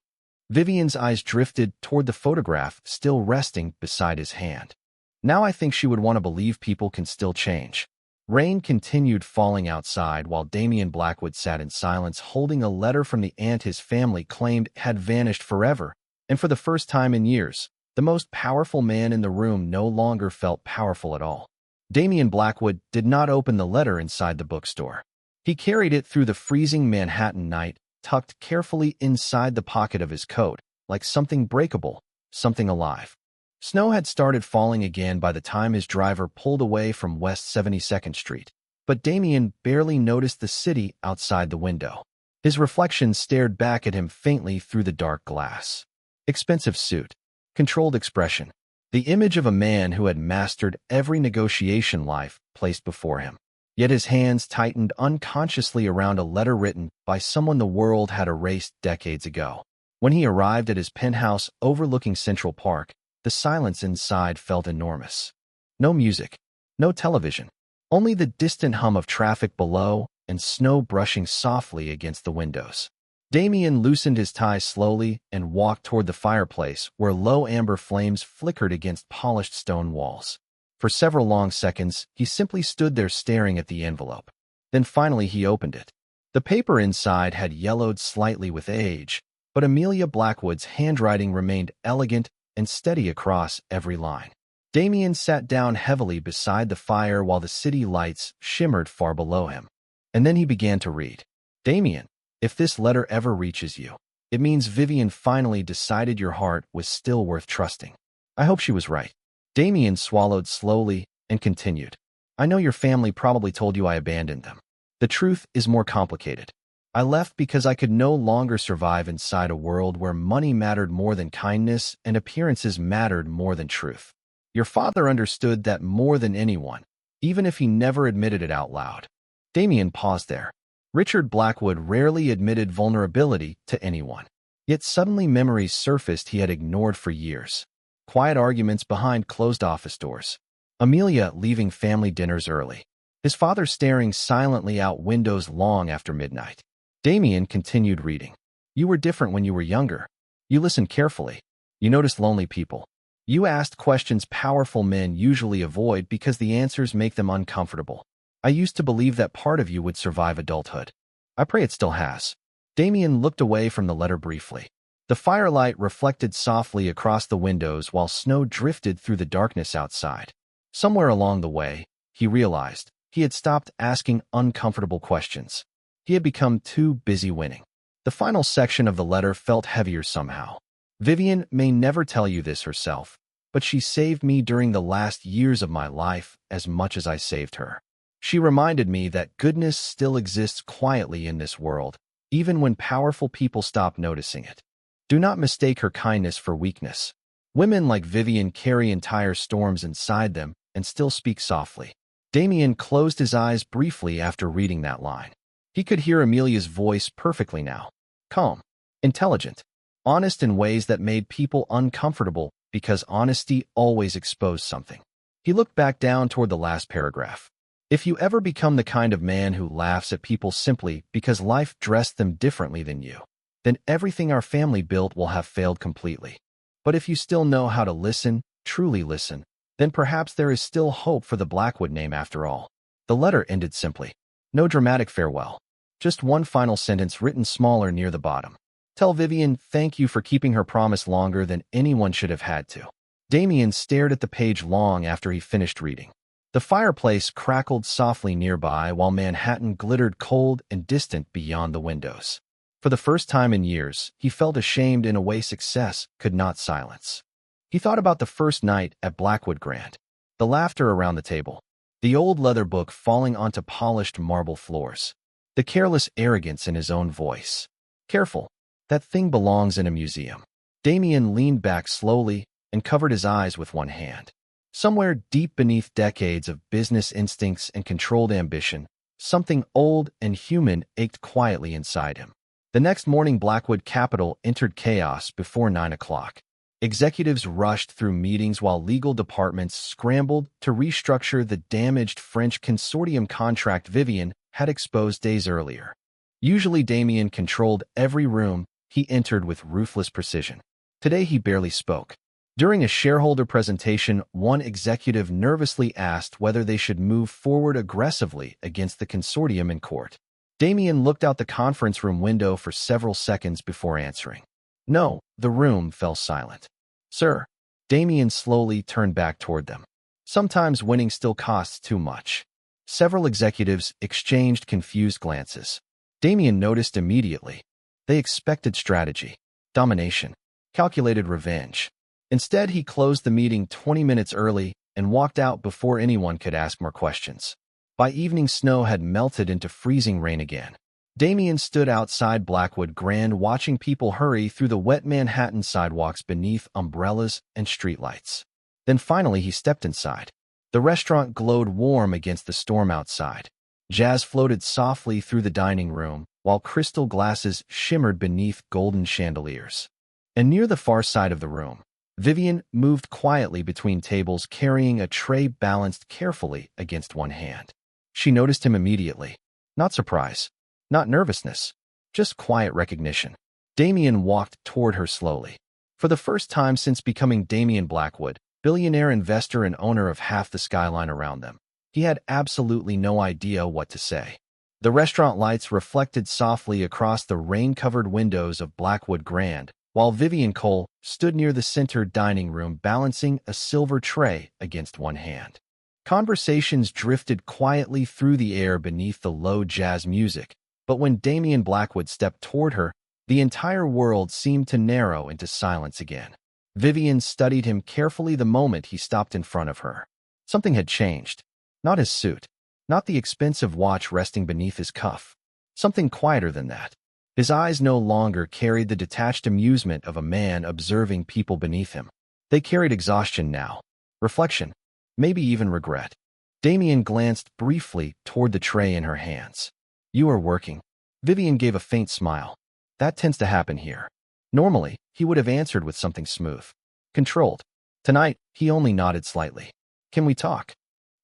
Vivian's eyes drifted toward the photograph still resting beside his hand. Now I think she would want to believe people can still change. Rain continued falling outside while Damien Blackwood sat in silence holding a letter from the aunt his family claimed had vanished forever, and for the first time in years, the most powerful man in the room no longer felt powerful at all. Damien Blackwood did not open the letter inside the bookstore. He carried it through the freezing Manhattan night, tucked carefully inside the pocket of his coat, like something breakable, something alive. Snow had started falling again by the time his driver pulled away from West 72nd Street, but Damien barely noticed the city outside the window. His reflection stared back at him faintly through the dark glass. Expensive suit. Controlled expression. The image of a man who had mastered every negotiation life placed before him. Yet his hands tightened unconsciously around a letter written by someone the world had erased decades ago. When he arrived at his penthouse overlooking Central Park, the silence inside felt enormous. No music, no television, only the distant hum of traffic below and snow brushing softly against the windows. Damien loosened his tie slowly and walked toward the fireplace where low amber flames flickered against polished stone walls. For several long seconds, he simply stood there staring at the envelope. Then finally he opened it. The paper inside had yellowed slightly with age, but Amelia Blackwood's handwriting remained elegant and steady across every line. Damien sat down heavily beside the fire while the city lights shimmered far below him. And then he began to read. Damien, if this letter ever reaches you, it means Vivian finally decided your heart was still worth trusting. I hope she was right. Damien swallowed slowly and continued. I know your family probably told you I abandoned them. The truth is more complicated. I left because I could no longer survive inside a world where money mattered more than kindness and appearances mattered more than truth. Your father understood that more than anyone, even if he never admitted it out loud. Damien paused there. Richard Blackwood rarely admitted vulnerability to anyone. Yet suddenly memories surfaced he had ignored for years. Quiet arguments behind closed office doors. Amelia leaving family dinners early. His father staring silently out windows long after midnight. Damien continued reading. You were different when you were younger. You listened carefully. You noticed lonely people. You asked questions powerful men usually avoid because the answers make them uncomfortable. I used to believe that part of you would survive adulthood. I pray it still has. Damien looked away from the letter briefly. The firelight reflected softly across the windows while snow drifted through the darkness outside. Somewhere along the way, he realized he had stopped asking uncomfortable questions. He had become too busy winning. The final section of the letter felt heavier somehow. Vivian may never tell you this herself, but she saved me during the last years of my life as much as I saved her. She reminded me that goodness still exists quietly in this world, even when powerful people stop noticing it. Do not mistake her kindness for weakness. Women like Vivian carry entire storms inside them and still speak softly. Damien closed his eyes briefly after reading that line. He could hear Amelia's voice perfectly now. Calm, intelligent, honest in ways that made people uncomfortable because honesty always exposed something. He looked back down toward the last paragraph. If you ever become the kind of man who laughs at people simply because life dressed them differently than you, then everything our family built will have failed completely. But if you still know how to listen, truly listen, then perhaps there is still hope for the Blackwood name after all. The letter ended simply. No dramatic farewell. Just one final sentence written smaller near the bottom. Tell Vivian thank you for keeping her promise longer than anyone should have had to. Damien stared at the page long after he finished reading. The fireplace crackled softly nearby while Manhattan glittered cold and distant beyond the windows. For the first time in years, he felt ashamed in a way success could not silence. He thought about the first night at Blackwood Grand. The laughter around the table. The old leather book falling onto polished marble floors. The careless arrogance in his own voice. Careful. That thing belongs in a museum. Damien leaned back slowly and covered his eyes with one hand. Somewhere deep beneath decades of business instincts and controlled ambition, something old and human ached quietly inside him. The next morning, Blackwood Capital entered chaos before 9 o'clock. Executives rushed through meetings while legal departments scrambled to restructure the damaged French consortium contract Vivian had exposed days earlier. Usually Damien controlled every room he entered with ruthless precision. Today he barely spoke. During a shareholder presentation, one executive nervously asked whether they should move forward aggressively against the consortium in court. Damien looked out the conference room window for several seconds before answering. No, the room fell silent. Sir, Damien slowly turned back toward them. Sometimes winning still costs too much. Several executives exchanged confused glances. Damien noticed immediately. They expected strategy, domination, calculated revenge. Instead, he closed the meeting 20 minutes early and walked out before anyone could ask more questions. By evening, snow had melted into freezing rain again. Damien stood outside Blackwood Grand watching people hurry through the wet Manhattan sidewalks beneath umbrellas and streetlights. Then finally he stepped inside. The restaurant glowed warm against the storm outside. Jazz floated softly through the dining room, while crystal glasses shimmered beneath golden chandeliers. And near the far side of the room, Vivian moved quietly between tables carrying a tray balanced carefully against one hand. She noticed him immediately. Not surprise. Not nervousness. Just quiet recognition. Damien walked toward her slowly. For the first time since becoming Damien Blackwood, billionaire investor and owner of half the skyline around them, he had absolutely no idea what to say. The restaurant lights reflected softly across the rain-covered windows of Blackwood Grand, while Vivian Cole stood near the center dining room balancing a silver tray against one hand. Conversations drifted quietly through the air beneath the low jazz music, but when Damien Blackwood stepped toward her, the entire world seemed to narrow into silence again. Vivian studied him carefully the moment he stopped in front of her. Something had changed. Not his suit. Not the expensive watch resting beneath his cuff. Something quieter than that. His eyes no longer carried the detached amusement of a man observing people beneath him. They carried exhaustion now. Reflection. Maybe even regret. Damien glanced briefly toward the tray in her hands. You are working. Vivian gave a faint smile. That tends to happen here. Normally, he would have answered with something smooth. Controlled. Tonight, he only nodded slightly. Can we talk?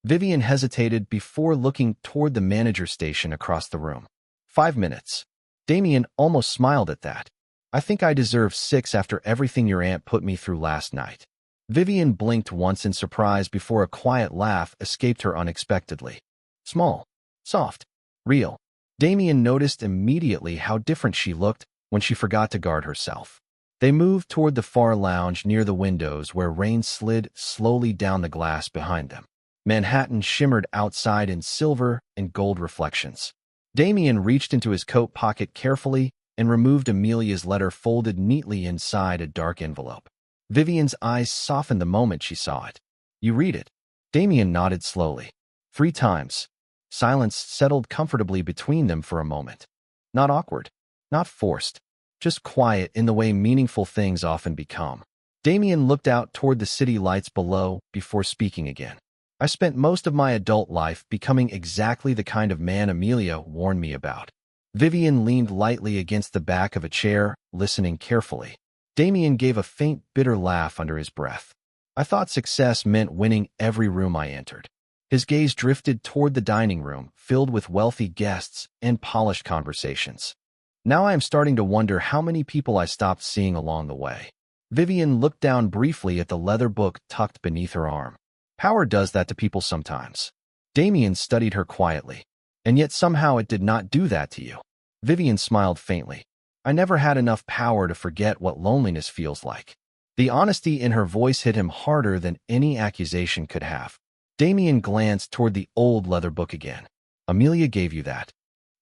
Vivian hesitated before looking toward the manager station across the room. 5 minutes. Damien almost smiled at that. I think I deserve 6 after everything your aunt put me through last night. Vivian blinked once in surprise before a quiet laugh escaped her unexpectedly. Small. Soft. Real. Damien noticed immediately how different she looked when she forgot to guard herself. They moved toward the far lounge near the windows where rain slid slowly down the glass behind them. Manhattan shimmered outside in silver and gold reflections. Damien reached into his coat pocket carefully and removed Amelia's letter folded neatly inside a dark envelope. Vivian's eyes softened the moment she saw it. You read it? Damien nodded slowly. 3 times. Silence settled comfortably between them for a moment. Not awkward. Not forced. Just quiet in the way meaningful things often become. Damien looked out toward the city lights below before speaking again. I spent most of my adult life becoming exactly the kind of man Amelia warned me about. Vivian leaned lightly against the back of a chair, listening carefully. Damien gave a faint, bitter laugh under his breath. I thought success meant winning every room I entered. His gaze drifted toward the dining room, filled with wealthy guests and polished conversations. Now I am starting to wonder how many people I stopped seeing along the way. Vivian looked down briefly at the leather book tucked beneath her arm. Power does that to people sometimes. Damien studied her quietly. And yet somehow it did not do that to you. Vivian smiled faintly. I never had enough power to forget what loneliness feels like. The honesty in her voice hit him harder than any accusation could have. Damien glanced toward the old leather book again. Amelia gave you that.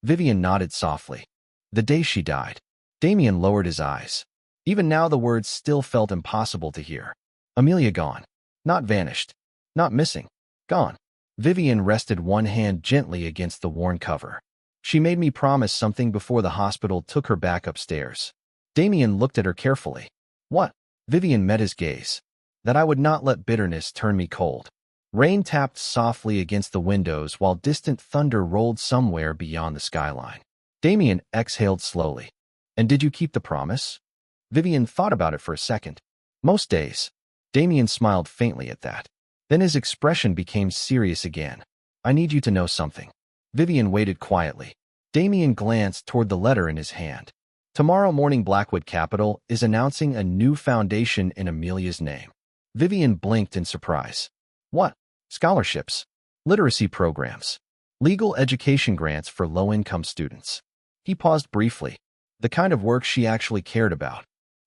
Vivian nodded softly. The day she died. Damien lowered his eyes. Even now the words still felt impossible to hear. Amelia gone. Not vanished. Not missing. Gone. Vivian rested one hand gently against the worn cover. She made me promise something before the hospital took her back upstairs. Damien looked at her carefully. What? Vivian met his gaze. That I would not let bitterness turn me cold. Rain tapped softly against the windows while distant thunder rolled somewhere beyond the skyline. Damien exhaled slowly. And did you keep the promise? Vivian thought about it for a second. Most days. Damien smiled faintly at that. Then his expression became serious again. I need you to know something. Vivian waited quietly. Damien glanced toward the letter in his hand. Tomorrow morning Blackwood Capital is announcing a new foundation in Amelia's name. Vivian blinked in surprise. What? Scholarships. Literacy programs. Legal education grants for low-income students. He paused briefly. The kind of work she actually cared about.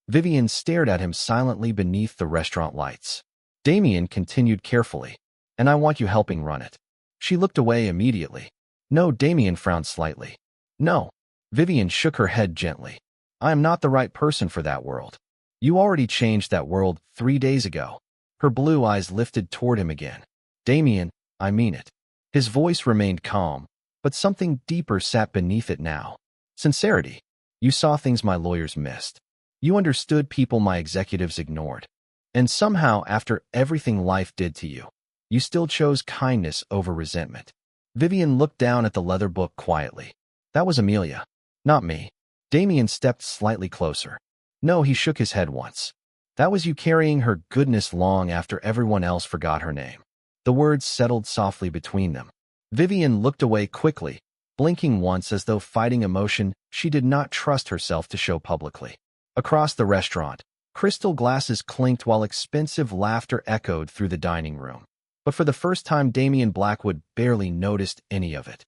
Vivian stared at him silently beneath the restaurant lights. Damien continued carefully. And I want you helping run it. She looked away immediately. No, Damien frowned slightly. No. Vivian shook her head gently. I am not the right person for that world. You already changed that world 3 days ago. Her blue eyes lifted toward him again. Damien, I mean it. His voice remained calm, but something deeper sat beneath it now. Sincerity. You saw things my lawyers missed. You understood people my executives ignored. And somehow, after everything life did to you, you still chose kindness over resentment. Vivian looked down at the leather book quietly. That was Amelia. Not me. Damien stepped slightly closer. No, he shook his head once. That was you carrying her goodness long after everyone else forgot her name. The words settled softly between them. Vivian looked away quickly, blinking once as though fighting emotion she did not trust herself to show publicly. Across the restaurant, crystal glasses clinked while expensive laughter echoed through the dining room. But for the first time, Damien Blackwood barely noticed any of it.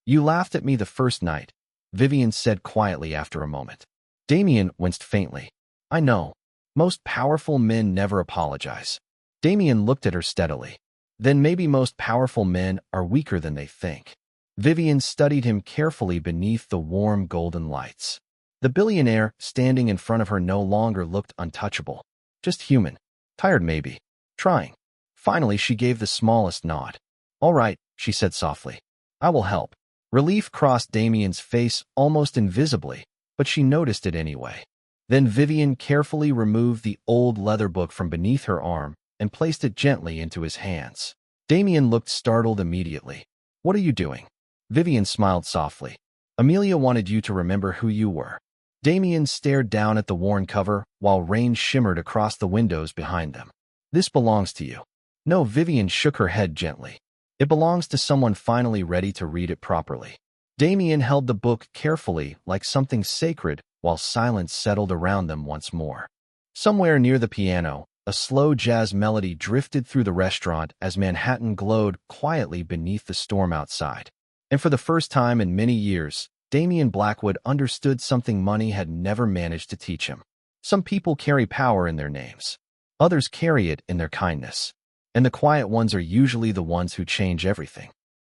You laughed at me the first night, Vivian said quietly after a moment. Damien winced faintly. I know. Most powerful men never apologize. Damien looked at her steadily. Then maybe most powerful men are weaker than they think. Vivian studied him carefully beneath the warm golden lights. The billionaire standing in front of her no longer looked untouchable. Just human. Tired maybe. Trying. Finally, she gave the smallest nod. All right, she said softly. I will help. Relief crossed Damien's face almost invisibly, but she noticed it anyway. Then Vivian carefully removed the old leather book from beneath her arm and placed it gently into his hands. Damien looked startled immediately. What are you doing? Vivian smiled softly. Amelia wanted you to remember who you were. Damien stared down at the worn cover while rain shimmered across the windows behind them. This belongs to you. No, Vivian shook her head gently. It belongs to someone finally ready to read it properly. Damien held the book carefully like something sacred while silence settled around them once more. Somewhere near the piano, a slow jazz melody drifted through the restaurant as Manhattan glowed quietly beneath the storm outside. And for the first time in many years, Damien Blackwood understood something money had never managed to teach him. Some people carry power in their names. Others carry it in their kindness. And the quiet ones are usually the ones who change everything.